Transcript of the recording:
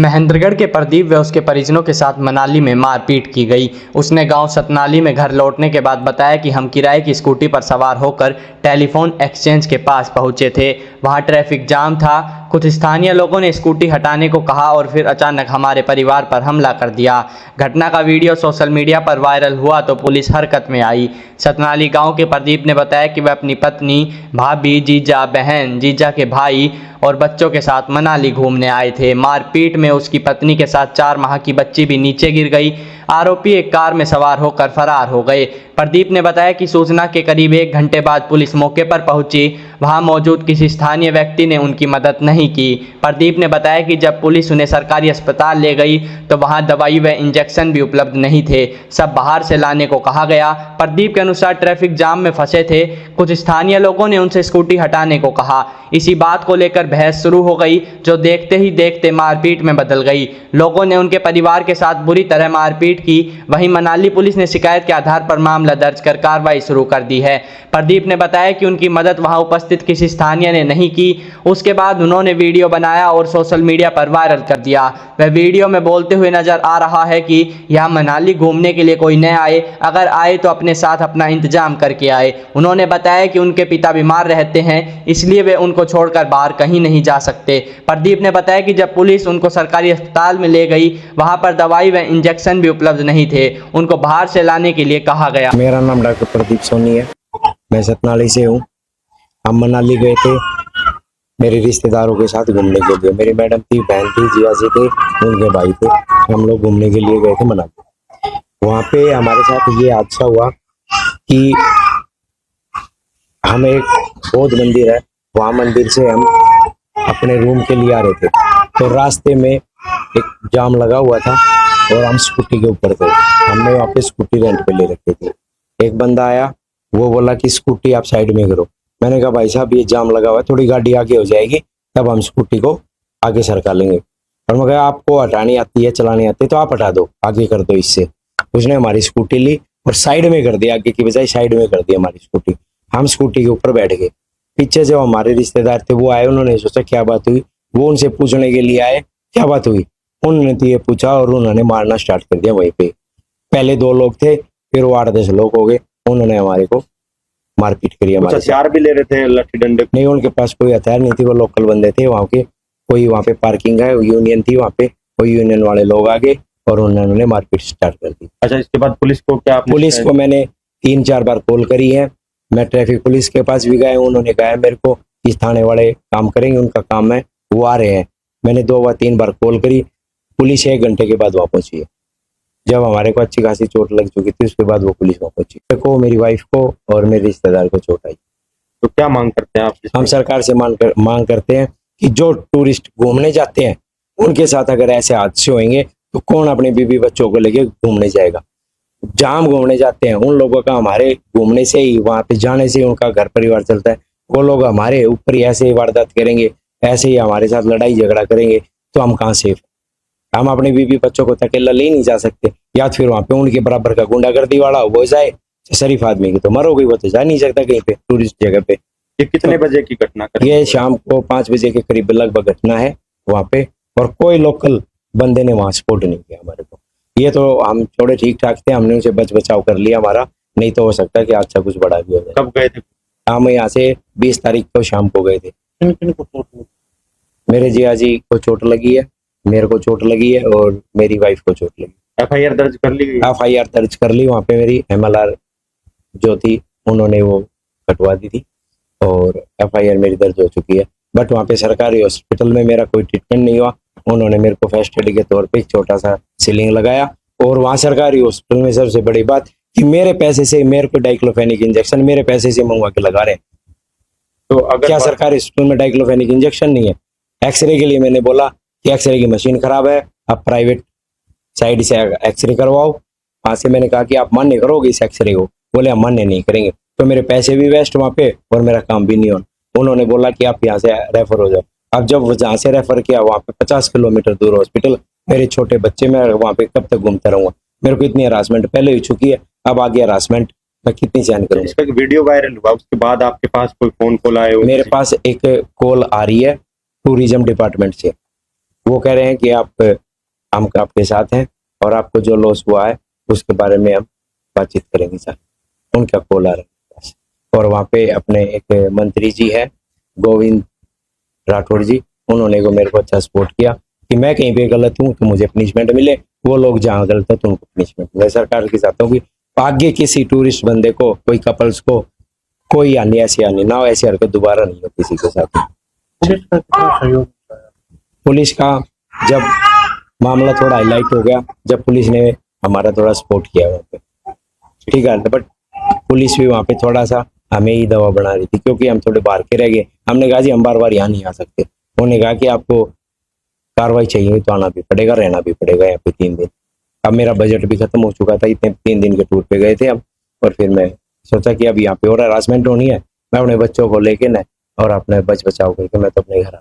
महेंद्रगढ़ के प्रदीप व उसके परिजनों के साथ मनाली में मारपीट की गई। उसने गांव सतनाली में घर लौटने के बाद बताया कि हम किराए की स्कूटी पर सवार होकर टेलीफोन एक्सचेंज के पास पहुंचे थे। वहां ट्रैफिक जाम था। कुछ स्थानीय लोगों ने स्कूटी हटाने को कहा और फिर अचानक हमारे परिवार पर हमला कर दिया। घटना का वीडियो सोशल मीडिया पर वायरल हुआ तो पुलिस हरकत में आई। सतनाली गाँव के प्रदीप ने बताया कि वह अपनी पत्नी, भाभी, जीजा, बहन, जीजा के भाई और बच्चों के साथ मनाली घूमने आए थे। मारपीट में उसकी पत्नी के साथ 4 माह की बच्ची भी नीचे गिर गई। आरोपी एक कार में सवार होकर फरार हो गए। प्रदीप ने बताया कि सूचना के करीब 1 घंटे बाद पुलिस मौके पर पहुंची। वहां मौजूद किसी स्थानीय व्यक्ति ने उनकी मदद नहीं की। प्रदीप ने बताया कि जब पुलिस उन्हें सरकारी अस्पताल ले गई तो वहां दवाई व इंजेक्शन भी उपलब्ध नहीं थे। सब बाहर से लाने को कहा गया। प्रदीप के अनुसार ट्रैफिक जाम में फंसे थे। कुछ स्थानीय लोगों ने उनसे स्कूटी हटाने को कहा। इसी बात को लेकर बहस शुरू हो गई, जो देखते ही देखते मारपीट में बदल गई। लोगों ने उनके परिवार के साथ बुरी तरह मारपीट की। वहीं मनाली पुलिस ने शिकायत के आधार पर मामला दर्ज कर कार्रवाई शुरू कर दी है। प्रदीप ने बताया कि उनकी मदद वहां उपस्थित किसी स्थानीय ने नहीं की। उसके बाद उन्होंने वीडियो बनाया और सोशल मीडिया पर वायरल कर दिया। वह वीडियो में बोलते हुए नजर आ रहा है कि यह मनाली घूमने के लिए कोई न आए, अगर आए तो अपने साथ अपना इंतजाम करके आए। उन्होंने बताया कि उनके पिता बीमार रहते हैं, इसलिए वे उनको छोड़कर बाहर कहीं नहीं जा सकते। प्रदीप ने बताया कि जब पुलिस उनको सरकारी अस्पताल में ले गई, वहां पर दवाई व इंजेक्शन भी उपलब्ध नहीं थे। उनको बाहर से लाने के लिए कहा गया। मेरा नाम डॉक्टर प्रदीप सोनी है, मैं सतनाली से हूँ। हम मनाली गए थे मेरे रिश्तेदारों के साथ घूमने के लिए। मेरी मैडम थी, बहन थी, जिया जी थे, उनके भाई थे। हम लोग घूमने के लिए गए थे मनाली। वहाँ पे हमारे साथ ये हादसा हुआ कि हम एक बौद्ध मंदिर है, वहाँ मंदिर से हम अपने रूम के लिए आ रहे थे, तो रास्ते में एक जाम लगा हुआ था और हम स्कूटी के ऊपर थे। हमने वहाँ पे स्कूटी रेंट पे ले रखी थी। एक बंदा आया, वो बोला कि स्कूटी आप साइड में करो। मैंने कहा भाई साहब ये जाम लगा हुआ है, थोड़ी गाड़ी आगे हो जाएगी तब हम स्कूटी को आगे सरका लेंगे। और मैं कहा आपको हटानी आती है, चलानी आती है तो आप हटा दो, आगे कर दो इससे। उसने हमारी स्कूटी ली और साइड में कर दिया, आगे की बजाय साइड में कर दी हमारी स्कूटी। हम स्कूटी के ऊपर बैठ गए। पीछे जो हमारे रिश्तेदार थे वो आए, उन्होंने सोचा क्या बात हुई, वो उनसे पूछने के लिए आए क्या बात हुई। उन्होंने तो ये पूछा और उन्होंने मारना स्टार्ट कर दिया वहीं पे। पहले 2 लोग थे, फिर वो 8-10 लोग हो गए। उन्होंने हमारे को मारपीट करी। हमारे हथियार भी ले रहे थे, लाठी डंडे? नहीं, उनके पास कोई हथियार नहीं थी, वो लोकल बंदे थे वहाँ के। कोई वहाँ पे पार्किंग है, यूनियन थी वहाँ पे, कोई यूनियन वाले लोग आ गए और उन्होंने मारपीट स्टार्ट कर दी। अच्छा, इसके बाद पुलिस को क्या? पुलिस को मैंने 3-4 बार कॉल करी है। मैं ट्रैफिक पुलिस के पास भी गया, उन्होंने कहा मेरे को इस थाने वाले काम करेंगे, उनका काम है, वो आ रहे हैं। मैंने 2-3 बार कॉल करी, पुलिस 1 घंटे के बाद वहाँ पहुंची है। जब हमारे को अच्छी खासी चोट लग चुकी थी, उसके बाद वो पुलिस वहाँ पहुंची। मेरे को, मेरी वाइफ को और मेरे रिश्तेदार को चोट आई। तो क्या मांग करते हैं आप? हम सरकार से मांग करते हैं कि जो टूरिस्ट घूमने जाते हैं उनके साथ अगर ऐसे हादसे होंगे तो कौन अपने बीवी बच्चों को लेके घूमने जाएगा। जहाँ हम घूमने जाते हैं उन लोगों का हमारे घूमने से ही, वहां पे जाने से ही उनका घर परिवार चलता है। वो लोग हमारे ऊपर ही ऐसे ही वारदात करेंगे, ऐसे ही हमारे साथ लड़ाई झगड़ा करेंगे तो हम कहाँ सेफ? हम अपने बीवी बच्चों को अकेला ले नहीं जा सकते, या फिर वहां पे उनके बराबर का गुंडागर्दी वाला वो जाए। शरीफ आदमी की तो मरोगे, वो तो जा नहीं सकता कहीं पे टूरिस्ट जगह पे। ये कितने बजे की घटना? ये शाम को 5 बजे के करीब लगभग घटना है वहाँ पे, और कोई लोकल बंदे ने वहाँ सपोर्ट नहीं किया हमारे को। ये तो हम थोड़े ठीक ठाक थे, हमने उनसे बचाव कर लिया हमारा, नहीं तो हो सकता है कि अच्छा कुछ बड़ा भी हो जाए। कब गए थे? हम यहाँ से 20 तारीख को शाम को गए थे। किन किन को चोट लगी? मेरे जिया जी को चोट लगी है, मेरे को चोट लगी है और मेरी वाइफ को चोट लगी। FIR दर्ज कर ली गई? FIR दर्ज कर ली। वहाँ पे मेरी MLR जो थी उन्होंने वो कटवा दी थी और FIR मेरी दर्ज हो चुकी है। बट वहाँ पे सरकारी हॉस्पिटल में मेरा कोई ट्रीटमेंट नहीं हुआ। उन्होंने मेरे को फर्स्ट एड के तौर पे एक छोटा सा सिलिंग लगाया, और वहाँ सरकारी हॉस्पिटल में सबसे बड़ी बात कि मेरे पैसे से मेरे को डाइक्लोफेनिक इंजेक्शन मेरे पैसे से मंगवा के लगा रहे हैं। तो अगर क्या सरकारी हॉस्पिटल में डाइक्लोफेनिक इंजेक्शन नहीं है? एक्सरे के लिए मैंने बोला कि एक्सरे की मशीन खराब है, आप प्राइवेट साइड से एक्सरे करवाओ। वहां से मैंने कहा कि आप मान्य करोगे इस एक्सरे को? बोले हम मान्य नहीं करेंगे। तो मेरे पैसे भी वेस्ट वहाँ पे और मेरा काम भी नहीं होना। उन्होंने बोला कि आप यहाँ से रेफर हो जाओ। अब जब जहाँ से रेफर किया वहाँ पे 50 किलोमीटर दूर हॉस्पिटल, मेरे छोटे बच्चे, मैं वहाँ पे कब तक घूमता रहूंगा? मेरे को इतनी हरासमेंट पहले हो चुकी है, अब आगे हरासमेंट मैं कितनी सहन करूंगा? इसका वीडियो वायरल हुआ, उसके बाद आपके पास कोई फोन कॉल आए? मेरे पास एक कॉल आ रही है टूरिज्म डिपार्टमेंट से, वो कह रहे हैं कि हम आपके साथ हैं और आपको जो लॉस हुआ है उसके बारे में हम बातचीत करेंगे सर। उनका कॉल आ रहा है मेरे पास। और वहाँ पे अपने एक मंत्री जी है गोविंद राठौड़ जी, उन्होंने को मेरे को अच्छा सपोर्ट किया कि मैं कहीं पे गलत हूँ तो मुझे पनिशमेंट मिले, वो लोग जहाँ गलत है तो उनको पनिशमेंट मिले। सरकार की चाहता हूँ कि आगे किसी टूरिस्ट बंदे को, कोई कपल्स को कोई ऐसी आनी ना हो, ऐसी हरकत दोबारा नहीं हो किसी के साथ। पुलिस का कितना सहयोग होता है? पुलिस का जब मामला थोड़ा हाईलाइट हो गया, जब पुलिस ने हमारा थोड़ा सपोर्ट किया वहाँ पे, ठीक है, बट पुलिस भी वहाँ पे थोड़ा सा हमें ही दवा बना रही थी क्योंकि हम थोड़े बाहर के रह गए। हमने कहा जी हम बार बार यहाँ नहीं आ सकते। उन्होंने कहा कि आपको कार्रवाई चाहिए तो आना भी पड़ेगा, रहना भी पड़ेगा यहाँ पे 3 दिन। अब मेरा बजट भी खत्म हो चुका था, इतने 3 दिन के टूर पे गए थे हम, और फिर मैं सोचा कि अब यहाँ पे और हरासमेंट होनी है, मैं अपने बच्चों को लेके ना और अपने बच बचाव करके मैं तो अपने घर